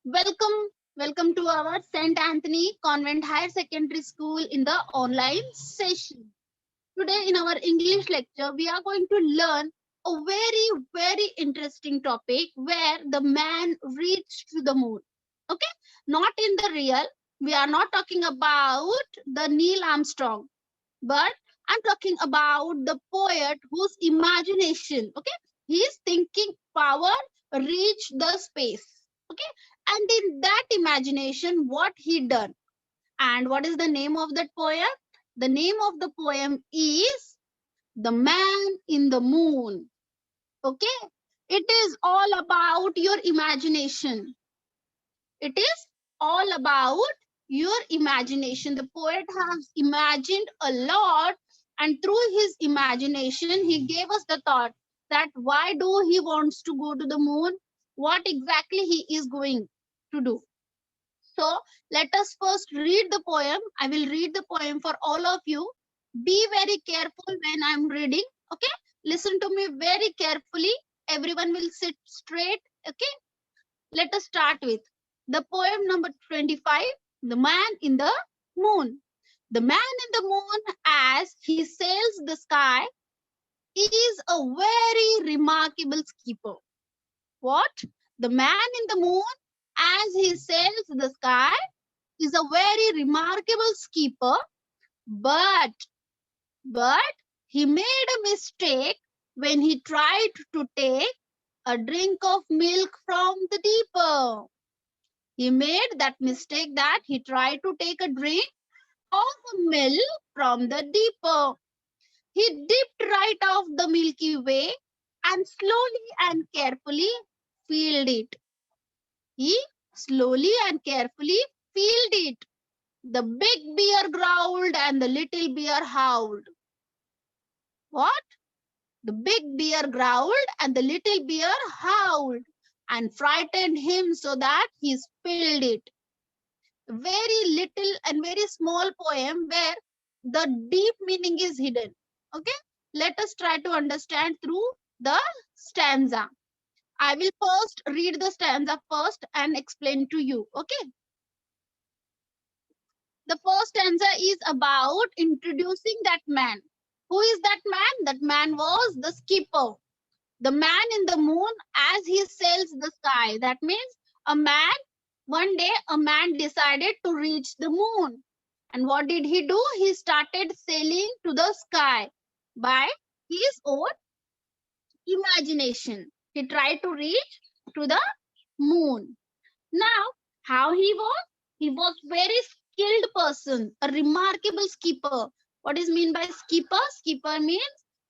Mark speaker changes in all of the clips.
Speaker 1: Welcome to our St. Anthony Convent Higher Secondary School in the online session. Today in our English lecture, we are going to learn a very interesting topic where the man reached to the moon. Okay, not in the real. We are not talking about the Neil Armstrong, but I'm talking about the poet whose imagination, okay, his thinking power reached the space. Okay, and in that imagination, what he done, and what is the name of that poem? The name of the poem is The Man in the Moon. Okay, it is all about your imagination. It is all about your imagination. The poet has imagined a lot, and through his imagination, he gave us the thought that why do he wants to go to the moon? What exactly he is going to do? So let us first read the poem. I will read the poem for all of you. Be very careful when I'm reading. Okay, listen to me very carefully. Everyone will sit straight. Okay, let us start with the poem number 25, The Man in the Moon. The man in the moon, as he sails the sky, is a very remarkable skipper. What? The man in the moon, as he sails the sky, is a very remarkable skipper, but he made a mistake when he tried to take a drink of milk from the deeper. He made that mistake that he tried to take a drink of milk from the deeper. He dipped right off the Milky Way and slowly and carefully filled it. He slowly and carefully filled it. The big bear growled and the little bear howled. What? The big bear growled and the little bear howled and frightened him so that he spilled it. Very little and very small poem where the deep meaning is hidden. Okay, let us try to understand through the stanza. I will first read the stanza first and explain to you. Okay, the first stanza is about introducing that man. Who is that man? That man was the skipper, the man in the moon, as he sails the sky. That means a man, one day a man decided to reach the moon. And what did he do? He started sailing to the sky by his own imagination. He tried to reach to the moon. Now, how he was? He was very skilled person, a remarkable skipper. What is mean by skipper? Skipper means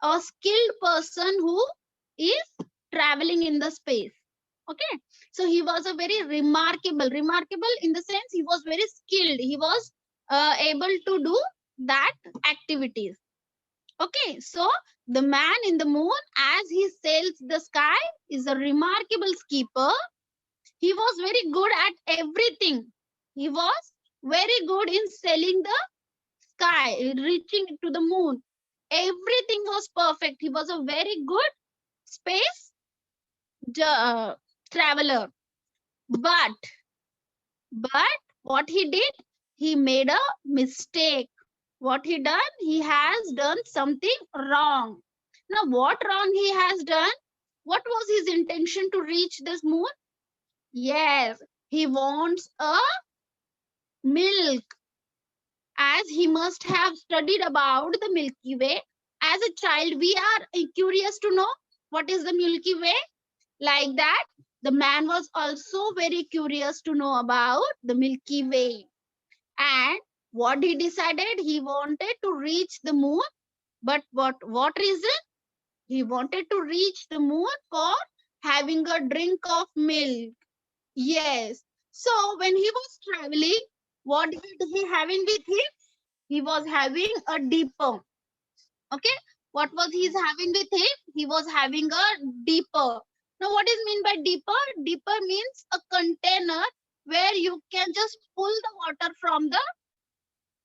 Speaker 1: a skilled person who is traveling in the space. Okay, so he was a very remarkable in the sense he was very skilled. He was able to do that activities. Okay, so the man in the moon, as he sails the sky, is a remarkable skipper. He was very good at everything. He was very good in sailing the sky, reaching to the moon. Everything was perfect. He was a very good space traveler. But what he did, he made a mistake. What he done? He has done something wrong. Now, what wrong he has done? What was his intention to reach this moon? Yes, he wants a milk, as he must have studied about the Milky Way. As a child, we are curious to know what is the Milky Way. Like that, the man was also very curious to know about the Milky Way. And what he decided? He wanted to reach the moon. But what reason? He wanted to reach the moon for having a drink of milk. Yes. So when he was traveling, what did he having with him? He was having a dipper. Okay. What was he having with him? He was having a dipper. Now, what is mean by dipper? Dipper means a container where you can just pull the water from the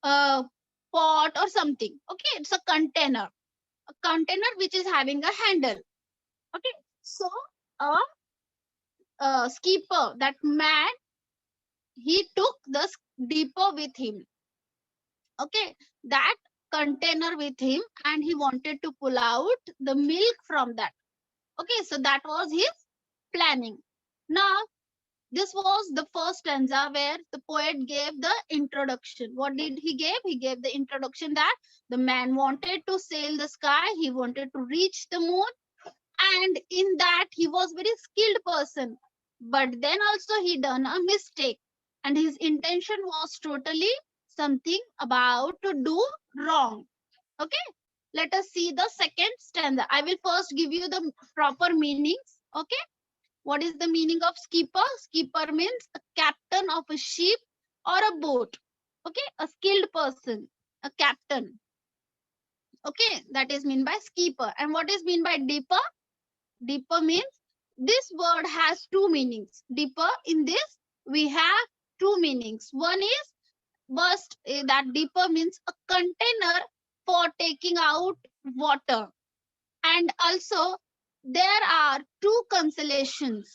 Speaker 1: uh, pot or something. Okay, it's a container which is having a handle. Okay, also a skipper. That man, he took the dipper with him. Okay, that container with him, and he wanted to pull out the milk from that. Okay, so that was his planning. Now, this was the first stanza where the poet gave the introduction. What did he give? He gave the introduction that the man wanted to sail the sky, he wanted to reach the moon, and in that he was very skilled person. But then also he done a mistake, and his intention was totally something about to do wrong. Okay, let us see the second stanza. I will first give you the proper meanings. Okay, what is the meaning of skipper? Skipper means a captain of a ship or a boat. Okay, a skilled person, a captain. Okay, that is mean by skipper. And what is mean by dipper? Dipper means, this word has two meanings. Dipper, in this we have two meanings. One is burst, that dipper means a container for taking out water. And also there are two consolations.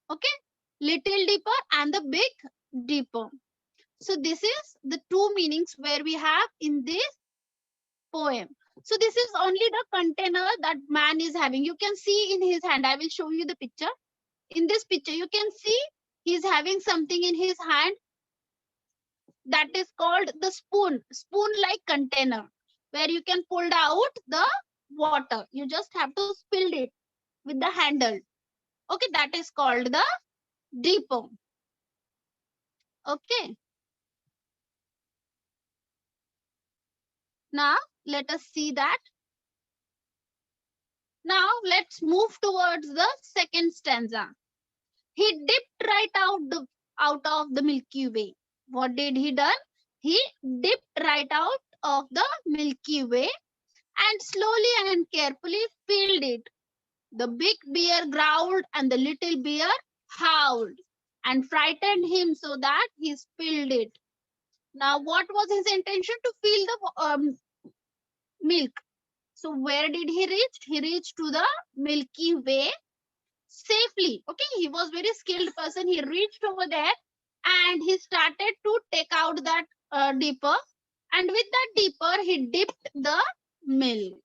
Speaker 1: Okay, little dipper and the big dipper. So this is the two meanings where we have in this poem. So this is only the container that man is having. You can see in his hand. I will show you the picture. In this picture, you can see he's having something in his hand that is called the spoon-like container, where you can pull out the water. You just have to spill it with the handle. Okay, that is called the dipper. Okay. Now, let us see that. Now, let's move towards the second stanza. He dipped right out of the Milky Way. What did he done? He dipped right out of the Milky Way and slowly and carefully filled it. The big bear growled and the little bear howled and frightened him so that he spilled it. Now, what was his intention? To fill the milk. So where did he reach? He reached to the Milky Way safely. Okay, he was very skilled person. He reached over there and he started to take out that dipper. And with that dipper, he dipped the milk.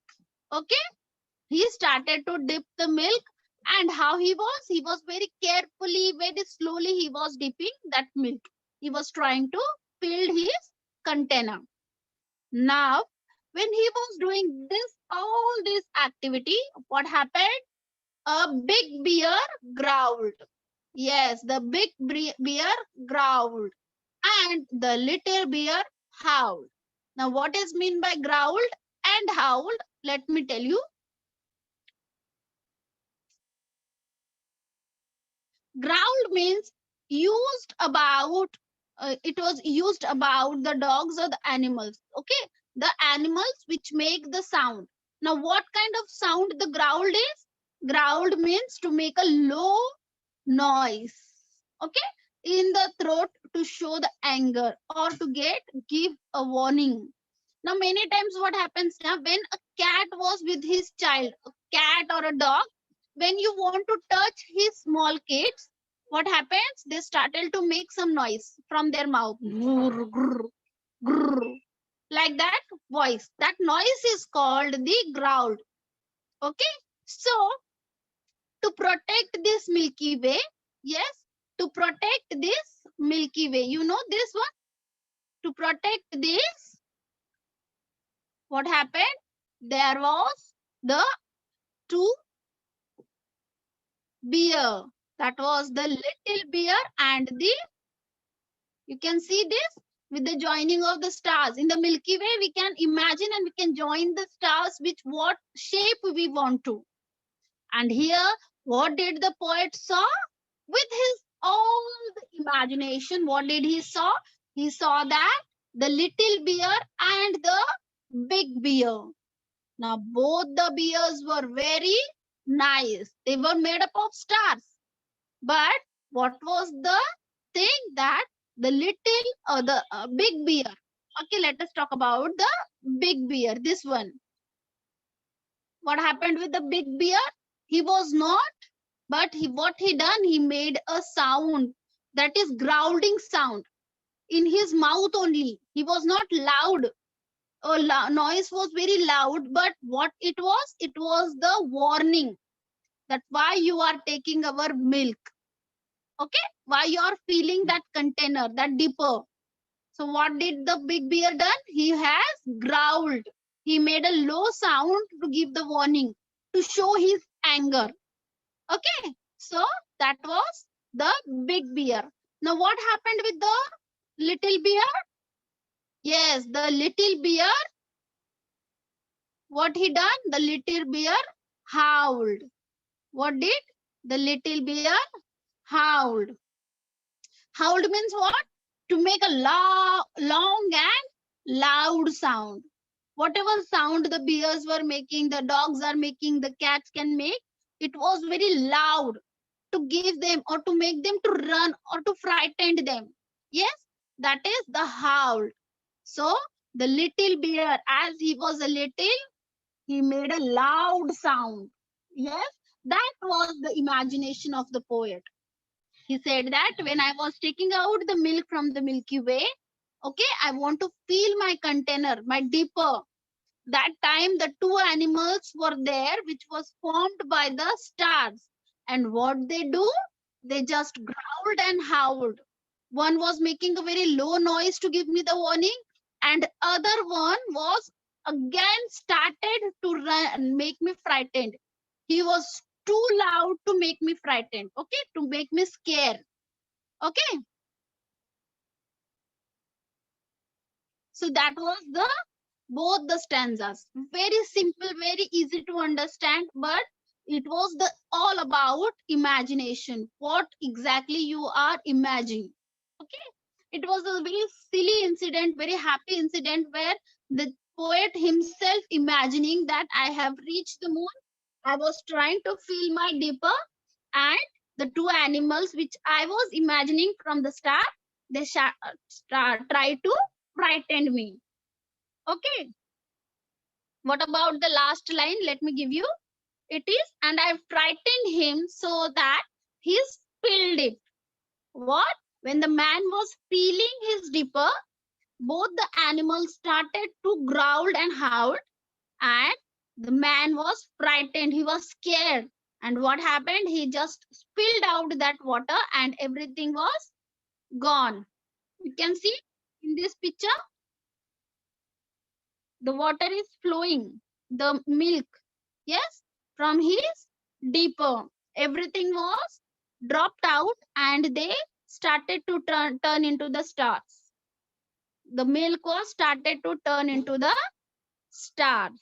Speaker 1: Okay, he started to dip the milk. And how he was? He was very carefully, very slowly, he was dipping that milk. He was trying to fill his container. Now, when he was doing all this activity, what happened? A big bear growled. Yes, the big bear growled and the little bear howled. Now, what is mean by growled and howled? Let me tell you. Growled means used about, it was used about the dogs or the animals. Okay, the animals which make the sound. Now, what kind of sound the growled is? Growled means to make a low noise. Okay, in the throat to show the anger or to give a warning. Now, many times what happens now, when a cat was with his child, a cat or a dog, when you want to touch his small kids, what happens? They started to make some noise from their mouth. Grrr, grrr, grrr. Like that voice. That noise is called the growl. Okay. So, to protect this Milky Way, yes, to protect this Milky Way, you know this one? To protect this, what happened? There was the two bear. That was the little bear and the, you can see this with the joining of the stars. In the Milky Way, we can imagine and we can join the stars with what shape we want to. And here, what did the poet saw? With his all the imagination, what did he saw? He saw that the little bear and the big bear. Now, both the bears were very nice. They were made up of stars. But what was the thing? That the little or the big bear. Okay, let us talk about the big bear. This one. What happened with the big bear? He was not But what he done, he made a sound, that is growling sound, in his mouth only. He was not loud. Noise was very loud, but what it was the warning that why you are taking our milk. Okay, why you are filling that container, that dipper. So what did the big bear done? He has growled. He made a low sound to give the warning, to show his anger. Okay, so that was the big bear. Now what happened with the little bear? Yes, the little bear, what he done? The little bear howled. What did the little bear howled? Howled means what? To make a long and loud sound. Whatever sound the bears were making, the dogs are making, the cats can make, it was very loud, to give them or to make them to run or to frighten them. Yes, that is the howl. So the little bear, as he was a little, he made a loud sound. Yes, that was the imagination of the poet. He said that when I was taking out the milk from the Milky Way, okay, I want to fill my container, my dipper. That time the two animals were there, which was formed by the stars. And what they do? They just growled and howled. One was making a very low noise to give me the warning, and other one was again started to run, make me frightened. He was too loud to make me frightened, okay, to make me scared. Okay, so that was the both the stanzas. Very simple, very easy to understand, but it was the all about imagination. What exactly you are imagining. Okay, it was a very silly incident, very happy incident, where the poet himself imagining that I have reached the moon. I was trying to fill my dipper, and the two animals which I was imagining from the start, they try to frighten me. Okay, what about the last line? Let me give you. It is, and I frightened him so that he spilled it. What? When the man was peeling his dipper, both the animals started to growl and howl, and the man was frightened. He was scared. And what happened? He just spilled out that water, and everything was gone. You can see in this picture, the water is flowing, the milk, yes, from his dipper. Everything was dropped out, and they started to turn into the stars. The milk was started to turn into the stars.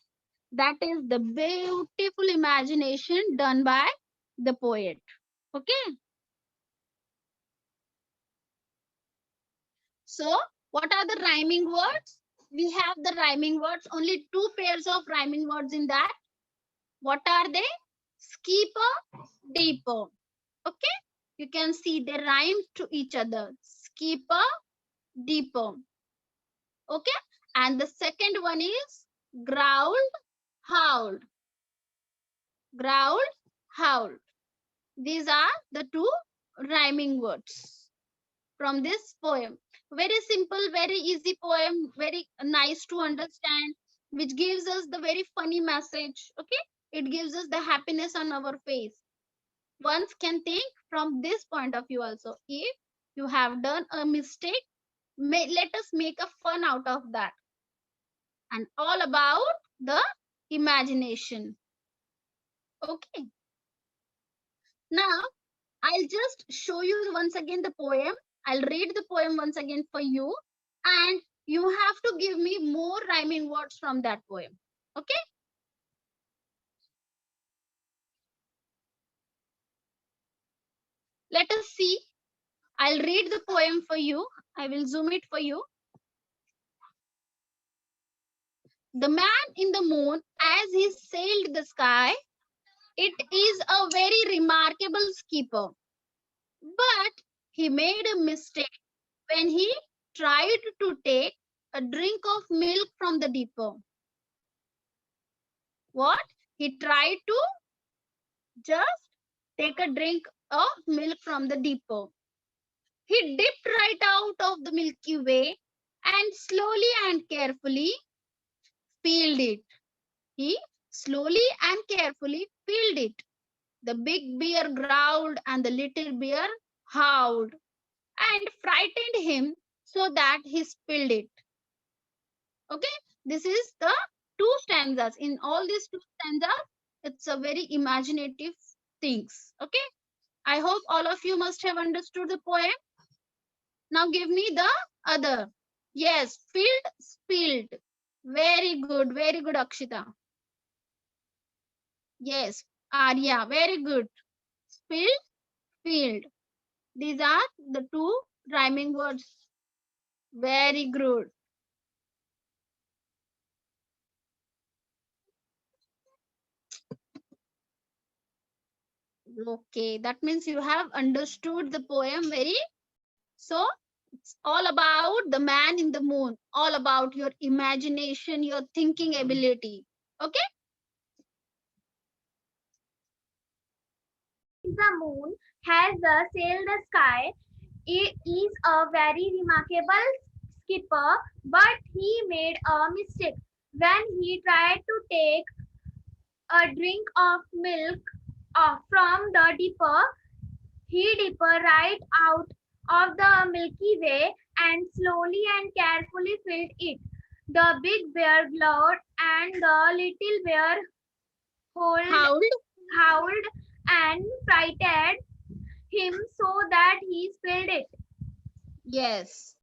Speaker 1: That is the beautiful imagination done by the poet. Okay, so what are the rhyming words? We have the rhyming words, only two pairs of rhyming words in that. What are they? Skipper, deeper. Okay, you can see they rhyme to each other. Skipper, deeper. Okay, and the second one is growled, howled. Growled, howled. These are the two rhyming words from this poem. Very simple, very easy poem, very nice to understand, which gives us the very funny message. Okay, it gives us the happiness on our face. One can think from this point of view also. If you have done a mistake, let us make a fun out of that. And all about the imagination. Okay, now I'll just show you once again the poem. I'll read the poem once again for you, and you have to give me more rhyming words from that poem. Okay, let us see. I'll read the poem for you. I will zoom it for you. The man in the moon, as he sailed the sky, it is a very remarkable skipper. But he made a mistake when he tried to take a drink of milk from the dipper. What? He tried to just take a drink of milk from the dipper. He dipped right out of the Milky Way and slowly and carefully peeled it. He slowly and carefully peeled it. The big bear growled and the little bear howled and frightened him so that he spilled it. Okay, this is the two stanzas. In all these two stanzas, it's a very imaginative things. Okay, I hope all of you must have understood the poem. Now give me the other. Yes, filled, spilled. Very good, Akshita. Yes, Arya, very good. Spilled, filled. These are the two rhyming words. Very good. Okay, that means you have understood the poem very. So it's all about the man in the moon, all about your imagination, your thinking ability. Okay?
Speaker 2: The moon has sailed the sky. He is a very remarkable skipper, but he made a mistake when he tried to take a drink of milk from the dipper. He dipped right out of the Milky Way and slowly and carefully filled it. The big bear glowered and the little bear howled,
Speaker 1: How?
Speaker 2: howled and frightened him so that he spilled it.
Speaker 1: Yes.